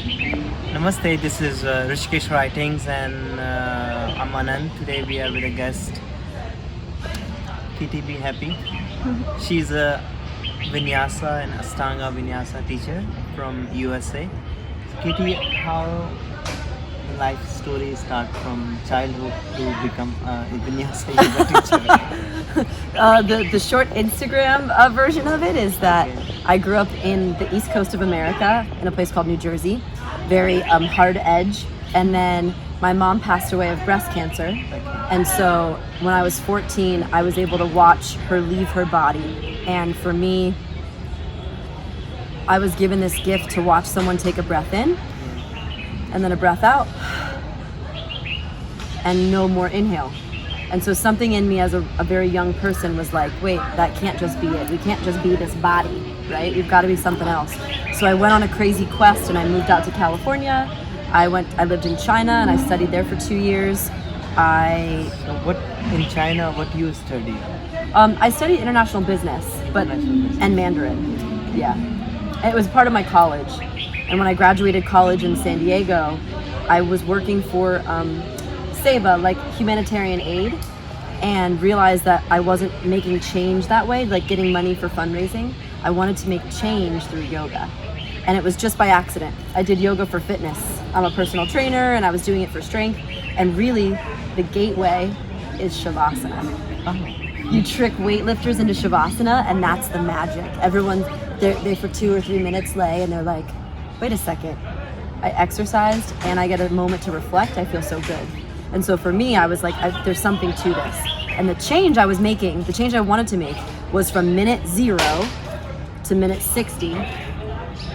Namaste, this is Rishikesh Writings and I'm Anand. Today we are with a guest, Kitty Be Happy. She's a Vinyasa and Astanga Vinyasa teacher from USA. Kitty, how the life story start from childhood to become a Vinyasa yoga teacher? The short Instagram version of it is that I grew up in the East Coast of America in a place called New Jersey, very hard edge, and then my mom passed away of breast cancer, and so when I was 14 I was able to watch her leave her body, and for me I was given this gift to watch someone take a breath in and then a breath out and no more inhale. And so something in me as a very young person was like, wait, that can't just be it. We can't just be this body, right? We've got to be something else. So I went on a crazy quest and I moved out to California. I lived in China and I studied there for 2 years. So what in China, what you study? I studied international business, and Mandarin. Yeah, it was part of my college. And when I graduated college in San Diego, I was working for SEBA, like humanitarian aid, and realized that I wasn't making change that way, like getting money for fundraising. I wanted to make change through yoga. And it was just by accident. I did yoga for fitness. I'm a personal trainer and I was doing it for strength. And really, the gateway is Shavasana. You trick weightlifters into Shavasana and that's the magic. Everyone, they for 2 or 3 minutes lay and they're like, wait a second, I exercised and I get a moment to reflect, I feel so good. And so for me, I was like, there's something to this. And the change I was making, the change I wanted to make was from minute 0 to minute 60,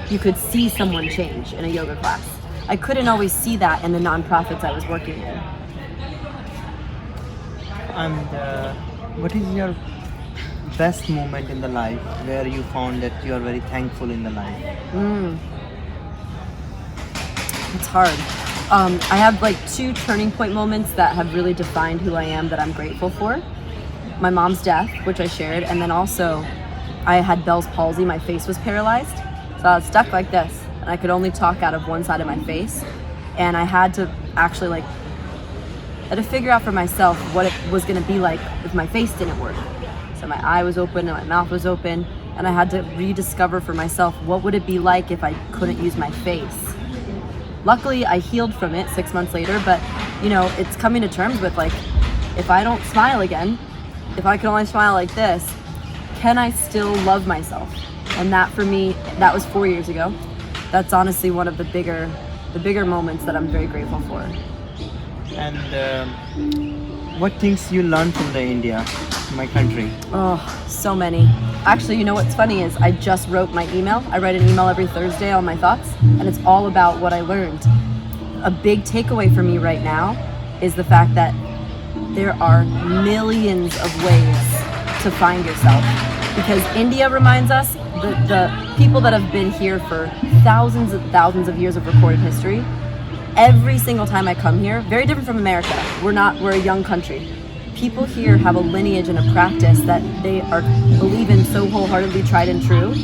you could see someone change in a yoga class. I couldn't always see that in the nonprofits I was working in. And what is your best moment in the life where you found that you are very thankful in the life? It's hard. I have like 2 turning point moments that have really defined who I am that I'm grateful for. My mom's death, which I shared, and then also I had Bell's palsy, my face was paralyzed. So I was stuck like this, and I could only talk out of one side of my face. And I had to actually I had to figure out for myself what it was gonna be like if my face didn't work. So my eye was open and my mouth was open, and I had to rediscover for myself what would it be like if I couldn't use my face. Luckily, I healed from it 6 months later, but it's coming to terms with if I don't smile again, if I can only smile like this, can I still love myself? And that for me, that was 4 years ago. That's honestly one of the bigger moments that I'm very grateful for. And what things you learned from the India, my country? Oh, so many. Actually, what's funny is I just wrote my email. I write an email every Thursday on my thoughts, and it's all about what I learned. A big takeaway for me right now is the fact that there are millions of ways to find yourself. Because India reminds us, the people that have been here for thousands of years of recorded history, every single time I come here, very different from America. We're a young country. People here have a lineage and a practice that they believe in so wholeheartedly, tried and true,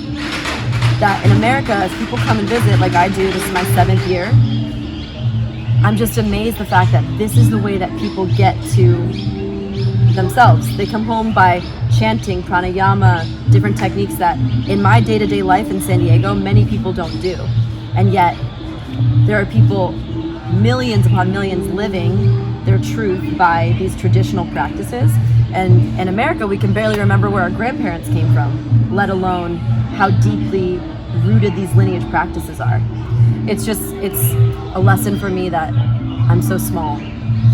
that in America, as people come and visit, like I do, this is my 7th year, I'm just amazed the fact that this is the way that people get to themselves. They come home by chanting, pranayama, different techniques that in my day-to-day life in San Diego, many people don't do. And yet, there are people, millions upon millions, living their truth by these traditional practices. And in America, we can barely remember where our grandparents came from, let alone how deeply rooted these lineage practices are. It's a lesson for me that I'm so small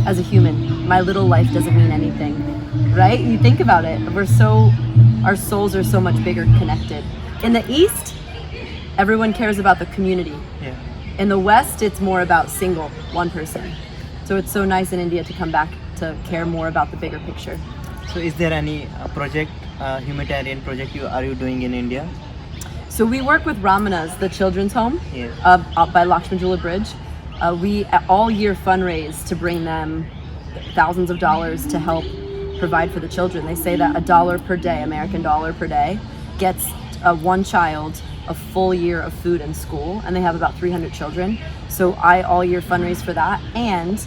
as a human. My little life doesn't mean anything, right? You think about it, our souls are so much bigger connected. In the East, everyone cares about the community. Yeah. In the West, it's more about one person. So it's so nice in India to come back to care more about the bigger picture. So is there any humanitarian project are you doing in India? So we work with Ramanas, the children's home, up by Lakshmanjula Bridge. We all year fundraise to bring them thousands of dollars to help provide for the children. They say that $1 per day, American dollar per day, gets one child a full year of food in school, and they have about 300 children. So I all year fundraise for that, and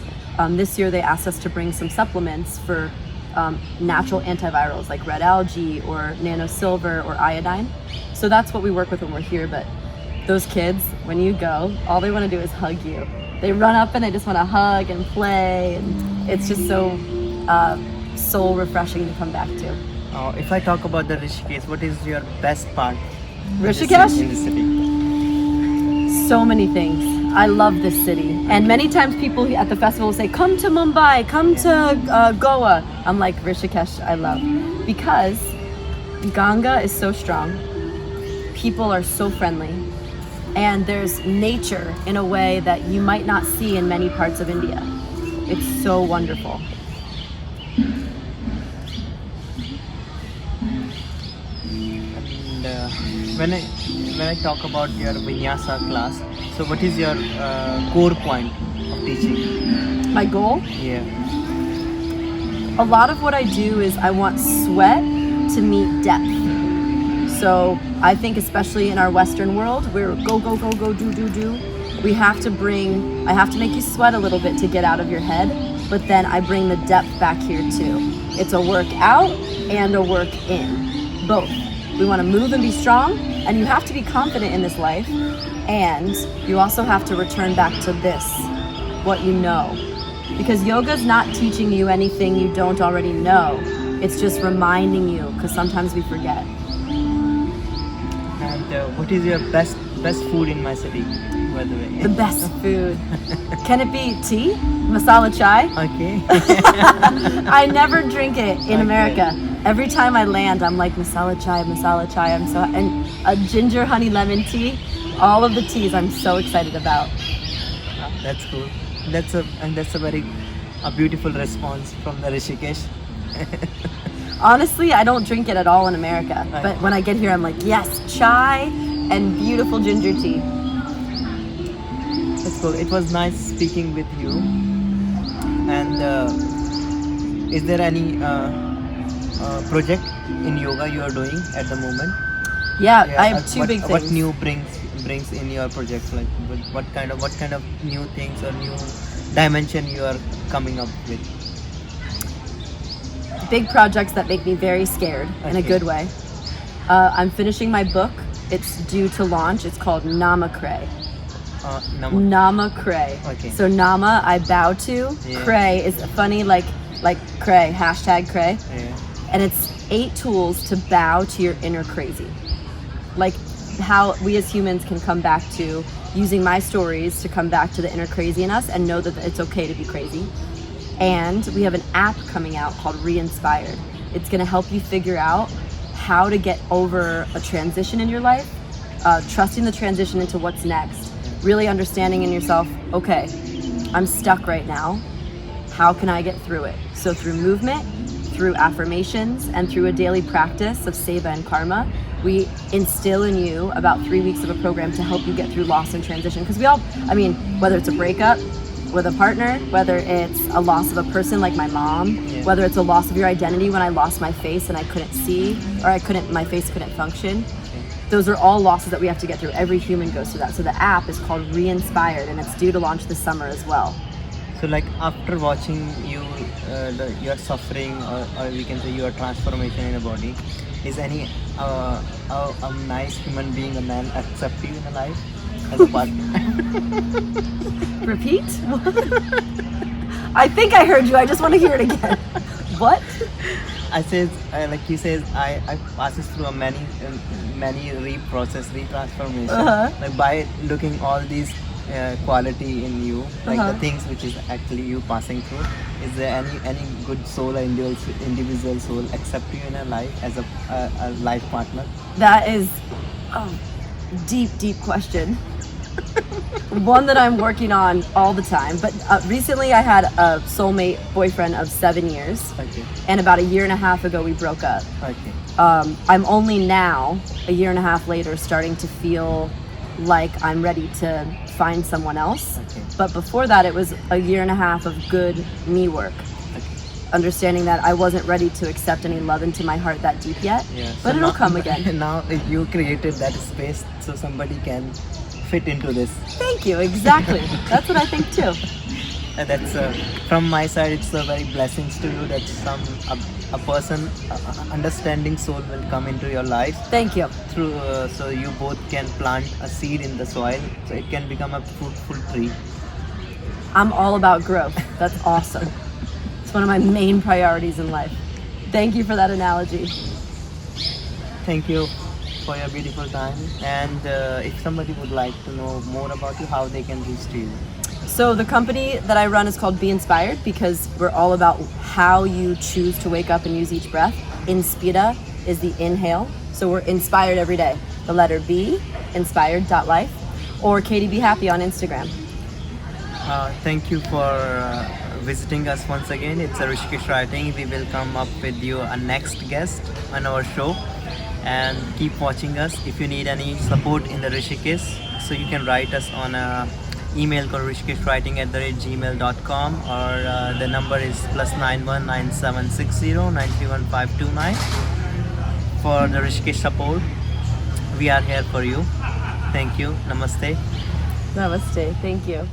this year they asked us to bring some supplements for natural antivirals like red algae or nano silver or iodine. So that's what we work with when we're here. But those kids, when you go, all they want to do is hug you. They run up and they just want to hug and play, and it's just so soul refreshing to come back to. If I talk about the Rishikesh, what is your best part? Rishikesh? In the city. So many things. I love this city, and many times people at the festival will say, come to Mumbai, come to Goa. I'm like, Rishikesh I love, because Ganga is so strong, people are so friendly, and there's nature in a way that you might not see in many parts of India. It's so wonderful. And when I talk about your vinyasa class, so what is your core point of teaching? My goal? Yeah. A lot of what I do is I want sweat to meet depth. So I think especially in our Western world, we're go, go, go, go, do, do, do. I have to make you sweat a little bit to get out of your head, but then I bring the depth back here too. It's a work out and a work in, both. We want to move and be strong, and you have to be confident in this life, and you also have to return back to this, what you know. Because yoga's not teaching you anything you don't already know. It's just reminding you, because sometimes we forget. And what is your best food in my city, by the way? The best food. Can it be tea? Masala chai? Okay. I never drink it in Okay. America. Every time I land, I'm like, masala chai. And a ginger honey lemon tea, all of the teas I'm so excited about. That's cool. That's a very beautiful response from the Rishikesh. Honestly, I don't drink it at all in America. Right. But when I get here, I'm like, yes, chai and beautiful ginger tea. That's cool. It was nice speaking with you. And is there any project in yoga you are doing at the moment? Yeah, I have two big things. What new brings in your project? Like what kind of new things or new dimension you are coming up with? Big projects that make me very scared in a Okay. good way. I'm finishing my book. It's due to launch. It's called Namakray. Namakray. Okay. So Nama, I bow to. Yeah. Kray is funny, like Kray, hashtag Kray. Yeah. And it's 8 tools to bow to your inner crazy. Like how we as humans can come back to using my stories to come back to the inner crazy in us and know that it's okay to be crazy. And we have an app coming out called Re-Inspired. It's gonna help you figure out how to get over a transition in your life, trusting the transition into what's next, really understanding in yourself, okay, I'm stuck right now. How can I get through it? So through movement, through affirmations, and through a daily practice of seva and karma, we instill in you about 3 weeks of a program to help you get through loss and transition. Because we all, whether it's a breakup with a partner, whether it's a loss of a person like my mom, Yeah. whether it's a loss of your identity when I lost my face and I couldn't see, or my face couldn't function. Those are all losses that we have to get through. Every human goes through that. So the app is called Re-Inspired, and it's due to launch this summer as well. So like after watching you, your suffering or we can say your transformation in your body, is any a nice human being, a man, accept you in a life as a partner? Repeat? I think I heard you. I just want to hear it again. What? I says like he says I passes through a many retransformation like by looking all these quality in you, like the things which is actually you passing through. Is there any good soul or individual soul accept you in a life as a life partner? That is a deep question. One that I'm working on all the time. But recently I had a soulmate boyfriend of 7 years. Okay. And about a year and a half ago we broke up. Okay. I'm only now, a year and a half later, starting to feel like I'm ready to find someone else. Okay. But before that, it was a year and a half of good me work. Okay. understanding that I wasn't ready to accept any love into my heart that deep yet. Yeah. But So it'll now- come again. Now you created that space so somebody can fit into this. Thank you. Exactly. That's what I think too. And that's from my side. It's a very blessings to you that a person, understanding soul will come into your life Thank you. through. So you both can plant a seed in the soil, so it can become a fruitful tree. I'm all about growth. That's awesome. It's one of my main priorities in life. Thank you for that analogy. Thank you for your beautiful time. And if somebody would like to know more about you, how they can reach to you. So the company that I run is called Be Inspired because we're all about how you choose to wake up and use each breath. Inspira is the inhale. So we're inspired every day. The letter B, inspired.life, or Katie Be Happy on Instagram. Thank you for visiting us once again. It's a Rishikesh Writing. We will come up with you a next guest on our show, and keep watching us. If you need any support in the Rishikesh, so you can write us on a email called rishikeshwriting@gmail.com, or the number is +91 9760 931529 for the Rishikesh support. We are here for you. Thank you. Namaste. Namaste. Thank you.